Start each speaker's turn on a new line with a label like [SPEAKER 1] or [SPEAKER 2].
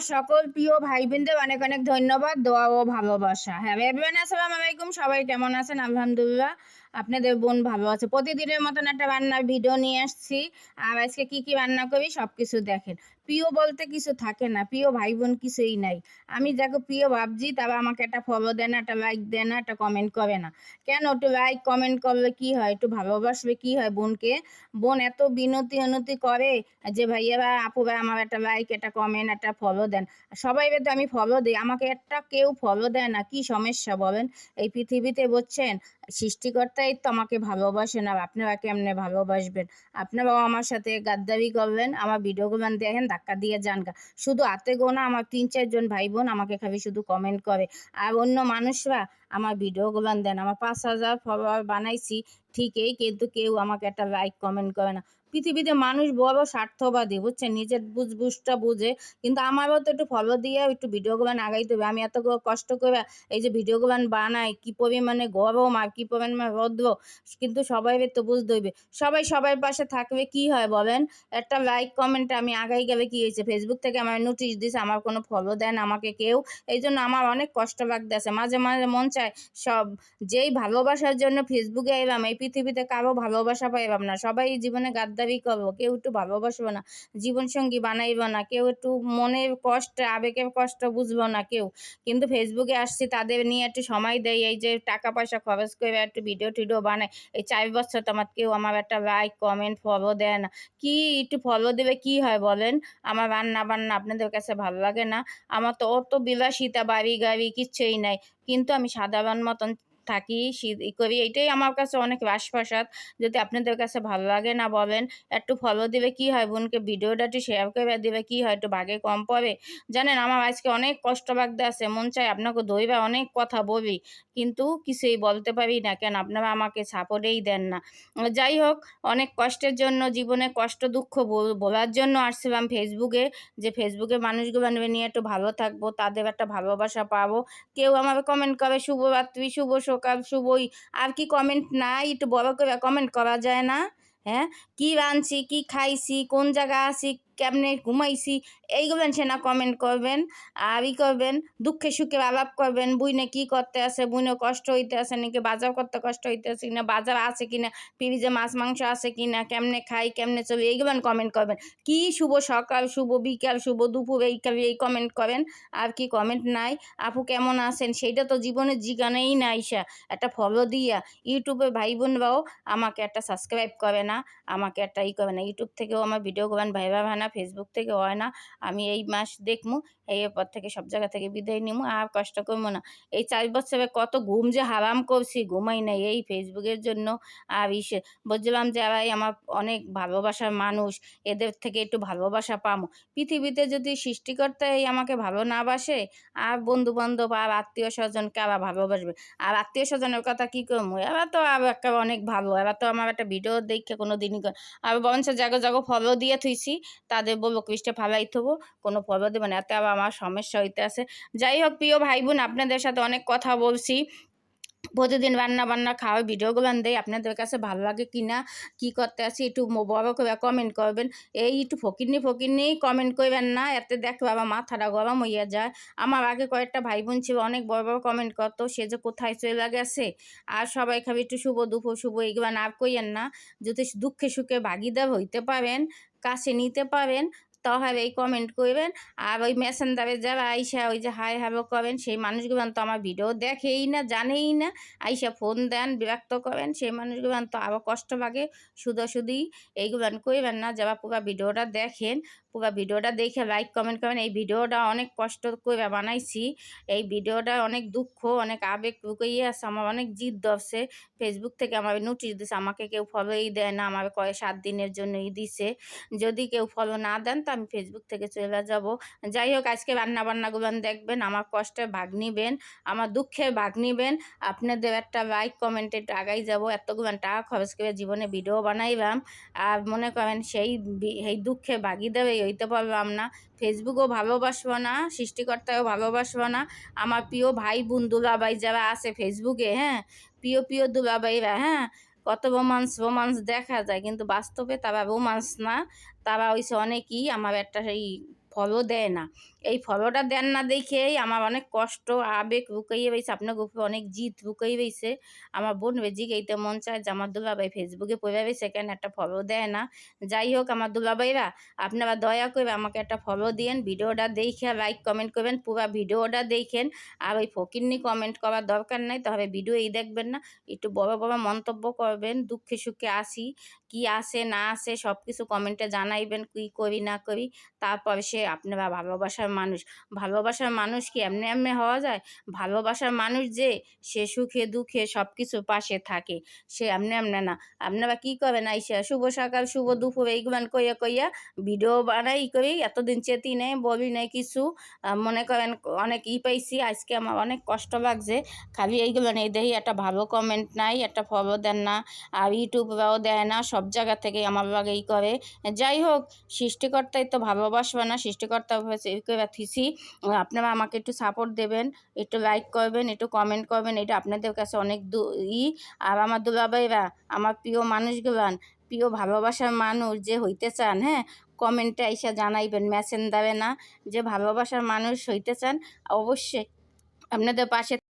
[SPEAKER 1] সকল প্রিয় ভাই বোনদের অনেক অনেক ধন্যবাদ, দোয়া ও ভালোবাসা। হ্যাঁ এভরিওয়ান, আসসালামু আলাইকুম। সবাই কেমন আছেন? আলহামদুলিল্লাহ, আপনাদের বোন ভালো আছে। প্রতিদিনের মতন একটা রান্নার ভিডিও নিয়ে আসছি। আর আজকে কি কি রান্না করি সবকিছু দেখেন। প্রিয় বলতে কিছু থাকে না, প্রিয় ভাই বোন কিছুই নাই। আমি যাকে প্রিয় ভাবছি তারা আমাকে একটা ফলো দেয় না, একটা লাইক দেয় না, একটা কমেন্ট করে না। কেন? একটু লাইক কমেন্ট করলে কি হয়? একটু ভালোবাসবে কি হয় বোনকে? বোন এত বিনতি উন্নতি করে যে ভাইয়ারা আপুরা আমার একটা লাইক, একটা কমেন্ট, একটা ফলো দেন। সবাই তো আমি ফলো দিই, আমাকে একটা কেউ ফলো দেয় না। কি সমস্যা বলেন? এই পৃথিবীতে বুঝছেন, সৃষ্টিকর্তাই তো আমাকে ভালোবাসে না। আপনারা কেমনে ভালোবাসবেন? আপনারাও আমার সাথে গাদ্দারি করবেন, আমার ভিডিওগুলো দেখেন, ধাক্কা দিয়ে যান গা। শুধু হাতে গোনা আমার ৩-৪ জন ভাই বোন আমাকে খালি শুধু কমেন্ট করে। আর অন্য মানুষরা আমার ভিডিওগুলো দেন। আমার ৫,০০০ ফলোয়ার বানাইছি ঠিকই, কিন্তু কেউ আমাকে একটা লাইক কমেন্ট করে না। পৃথিবীতে মানুষ বড় স্বার্থবাদী, বুঝছেন, নিজের বুঝটা বুঝে। কিন্তু আমারও তো একটু ফলো দিয়ে একটু ভিডিওগুলো আগাইতে হবে। আমি এত কষ্ট করে এই যে ভিডিওগুলো বানাই, কি পরিমাণে গরম আর কি পরিমাণে রৌদ্র, কিন্তু সবাই তো বুঝতে হইবে। সবাই সবার পাশে থাকবে কি হয় বলেন? একটা লাইক কমেন্টে আমি আগাই গেলে কি হয়েছে? ফেসবুক থেকে আমার নোটিশ দিছে, আমার কোনো ফলো দেন আমাকে কেউ। এই জন্য আমার অনেক কষ্ট লাগতেছে। মাঝে মাঝে মন চায় সব, যেই ভালোবাসার জন্য ফেসবুকে এলাম, এই পৃথিবীতে কারো ভালোবাসা পাইলাম না। সবাই জীবনে গাদ্দারি করবো, কেউ একটু ভালোবাসবো না, জীবনসঙ্গী বানাইবো না, কেউ একটু মনের কষ্ট, আবেগের কষ্ট বুঝবো না কেউ। কিন্তু ফেসবুকে আসছি, তাদের নিয়ে একটু সময় দেয়, এই যে টাকা পয়সা খরচ করে একটু ভিডিও টিডিও বানায়। এই ৪ বছর তো আমার কেউ আমার একটা লাইক কমেন্ট ফলো দেয় না। কি একটু ফলো দেবে কি হয় বলেন? আমার রান্না বান্না আপনাদের কাছে ভালো লাগে না? আমার তো অত বিলাসিতা, বাড়ি গাড়ি কিচ্ছুই নাই, কিন্তু আমি সাধারণ মতন থাকি, করি। এইটাই আমার কাছে অনেক রাসপ্রাসাদ। যদি আপনাদের কাছে ভালো লাগে না বলেন, একটু ফলো দিলে কি হয়? বোনকে ভিডিওটা একটু শেয়ার করে দিলে কি হয়? একটু ভাগে কম পড়ে। জানেন, আমার আজকে অনেক কষ্ট লাগতে আছে। মন চায় আপনাকে দইবা অনেক কথা বলি, কিন্তু কিছুই বলতে পারি না। কেন? আপনারা আমাকে সাপোর্টেই দেন না। যাই হোক, অনেক কষ্টের জন্য, জীবনে কষ্ট দুঃখ বলার জন্য আসছিলাম ফেসবুকে, যে ফেসবুকে মানুষগুলো নিয়ে একটু ভালো থাকবো, তাদের একটা ভালোবাসা পাবো। কেউ আমাকে কমেন্ট করে শুভরাত্রি, শুভ সকাল, শুভই। আর কি কমেন্ট নাই? একটু বড় করে কমেন্ট করা যায় না? হ্যাঁ, কি রাঁধছি, কি খাইছি, কোন জায়গা আছি, কেমনে ঘুমাইছি, এইগুলো সে না কমেন্ট করবেন। আর করবেন, দুঃখে সুখে আলাপ করবেন। বুইনে কি করতে আছে, বুইনে কষ্ট হইতে আছে নাকি, বাজার করতে কষ্ট হইতে আছে কিনা, বাজার আছে কিনা, ফ্রিজে মাছ মাংস আছে কিনা, কেমনে খাই, কেমনে চলি, এইগুলো কমেন্ট করবেন। কি শুভ সকাল, শুভ বিকাল, শুভ দুপুর, এই কমেন্ট করেন। আর কি কমেন্ট নাই? আপু কেমন আছেন সেইটা তো জীবনের জিগানেই না। আইসা একটা ফলো দিয়া ইউটিউবে ভাই বোনরাও আমাকে একটা সাবস্ক্রাইব করে না, আমাকে একটা করে না। ইউটিউব থেকেও আমার ভিডিও গোবান ভাইবা হয় না, ফেসবুক থেকে হয় না। আমি এই মাস দেখমু, এরপর থেকে সব জায়গা থেকে বিদায় নিমু, আর কষ্ট করবো না। এই ৪ বছরে কত ঘুম যে হারাম করছি, ঘুমাই নাই এই ফেসবুকের জন্য। আর বুঝলাম যে ভাই আমার অনেক ভালোবাসার মানুষ, এদের থেকে একটু ভালোবাসা পামো। পৃথিবীতে যদি সৃষ্টিকর্তাই আমাকে ভালো না বাসে, আর বন্ধু বান্ধব আর আত্মীয় স্বজনকে আবার ভালোবাসবে। আর আত্মীয় স্বজনের কথা কি করবো, এরা তো আর একটা অনেক ভালো। এরা তো আমার একটা ভিডিও দেখে কোনো দিনই আর বরঞ্চ জায়গা জায়গা ফলো দিয়ে থুইছি, তাদের বলবো কৃষ্ণে ফালাই থবো, কোনো ফলো দেবে না। এতে আবার আমার সমস্যা হইতে আছে। যাই হোক প্রিয় ভাই বোন, আপনাদের সাথে অনেক কথা বলছি। প্রতিদিন রান্না বান্না খাওয়ার ভিডিওগুলো দেয়, আপনাদের কাছে ভালো লাগে কি না, কী করতে আছি, একটু বড় করে কমেন্ট করবেন। এই একটু ফকিরনি কমেন্ট করবেন না, এতে দেখবে আমার মাথাটা গরম হইয়া যায়। আমার আগে কয়েকটা ভাই বোন ছিল, অনেক বড় বড় কমেন্ট করতো, সে যে কোথায় চলে গেছে। আর সবাই খাবে একটু শুভ দুপুর, শুভ এগুলো আর কইয়েন না। যদি দুঃখে সুখে ভাগিদার হইতে পারেন, কাছে নিতে পারেন, তাহলে এই কমেন্ট করবেন। আর ওই মেসেঞ্জারে যারা আইসা ওই যে হাই হ্যালো করেন, সেই মানুষগুলো তো আমার ভিডিও দেখেই না, জানেই না। আইসা ফোন দেন, বিরক্ত করেন, সেই মানুষগুলো তো আরও কষ্ট লাগে। শুধু এইগুলো করবেন না। যারা পুরো ভিডিওটা দেখেন, পুরো ভিডিওটা দেখে লাইক কমেন্ট করেন। এই ভিডিওটা অনেক কষ্ট করে বানাইছি, এই ভিডিওটা অনেক দুঃখ, অনেক আবেগ লুকিয়ে আছে। আমার অনেক জিদ ধরছে। ফেসবুক থেকে আমার নোটিশ দিছে, আমাকে কেউ ফলোই দেয় না, আমার 7 দিনের জন্যই দিছে। যদি কেউ ফলো না দেন তো আমি ফেসবুক থেকে চলে যাব। যাই হোক, আজকে রান্নাবান্নাগুলো দেখবেন, আমার কষ্টের ভাগ নিবেন, আমার দুঃখের ভাগ নিবেন। আপনাদের একটা লাইক কমেন্টে একটু আগাই যাব। এতগুলো টাকা খরচ করে জীবনে ভিডিও বানাইলাম, আর মনে করেন সেই দুঃখে ভাগিদারই হইতে পারলাম না। ফেসবুকও ভালোবাসবো না, সৃষ্টিকর্তাও ভালোবাসবো না। আমার প্রিয় ভাই বোন দুলাভাই যারা আছে ফেসবুকে, হ্যাঁ, প্রিয় দুলাভাইরা, হ্যাঁ, কত রোমান্স দেখা যায়, কিন্তু বাস্তবে তারা রোমান্স না, তারা হইছে অনেকই আমার একটা সেই ফলো দেয় না। এই ফলোটা দেন না দেখেই আমার অনেক কষ্ট আবেগ লুকাইয়ে রয়েছে, আপনার গ্রুপে অনেক জিদ লুকাইয়ে রয়েছে। আমার বোন জিগাইতে মন চায় যে আমার দুলাভাই ফেসবুকে পড়ে রয়েছে কেন একটা ফলো দেয় না। যাই হোক আমার দুলাভাইরা, আপনারা দয়া করে আমাকে একটা ফলো দিয়েন, ভিডিওটা দেখে লাইক কমেন্ট করবেন, পুরো ভিডিওটা দেখেন। আর ওই ফকিন্নি কমেন্ট করার দরকার নাই, তাহলে ভিডিও এই দেখবেন না, একটু বড় বড় মন্তব্য করবেন, দুঃখে সুখে আসি, কি আসে না আসে সব কিছু কমেন্টে জানাইবেন, কি করি না করি। তারপর সে আপনারা ভালোবাসার মানুষ, ভালোবাসার মানুষ কি এমনি এমনি হওয়া যায়? ভালোবাসার মানুষ যে সে সুখে দুঃখে সব কিছুর পাশে থাকে, সে এমনি এমনি না। আপনারা কি করেন আইসা শুভ সকাল শুভ দুপুর এইগুলান কইয়া কইয়া ভিডিও বানাই করি, এতদিন চেতি নেই বলি নেই কিছু। মনে করেন অনেক পাইছি, আজকে আমার অনেক কষ্ট লাগছে। খালি এইগুলো নেই দেখি একটা ভালো কমেন্ট নাই, একটা ফলো দেন না, আর ইউটিউবরাও দেয় না, সব জায়গা থেকে আমার লাগে করে। যাই হোক, সৃষ্টিকর্তাই তো ভালোবাসবে না, সৃষ্টিকর্তা থিসি। আপনারা আমাকে একটু সাপোর্ট দেবেন, একটু লাইক করবেন, একটু কমেন্ট করবেন, এটা আপনাদের কাছে অনেক আর আমার দুলাভাইরা, আমার প্রিয় মানুষগুলান, প্রিয় ভালোবাসার মানুষ যে হইতে চান, হ্যাঁ, কমেন্টে এসে জানাইবেন, মেসেঞ্জারে না, যে ভালোবাসার মানুষ হইতে চান অবশ্যই আপনাদের পাশে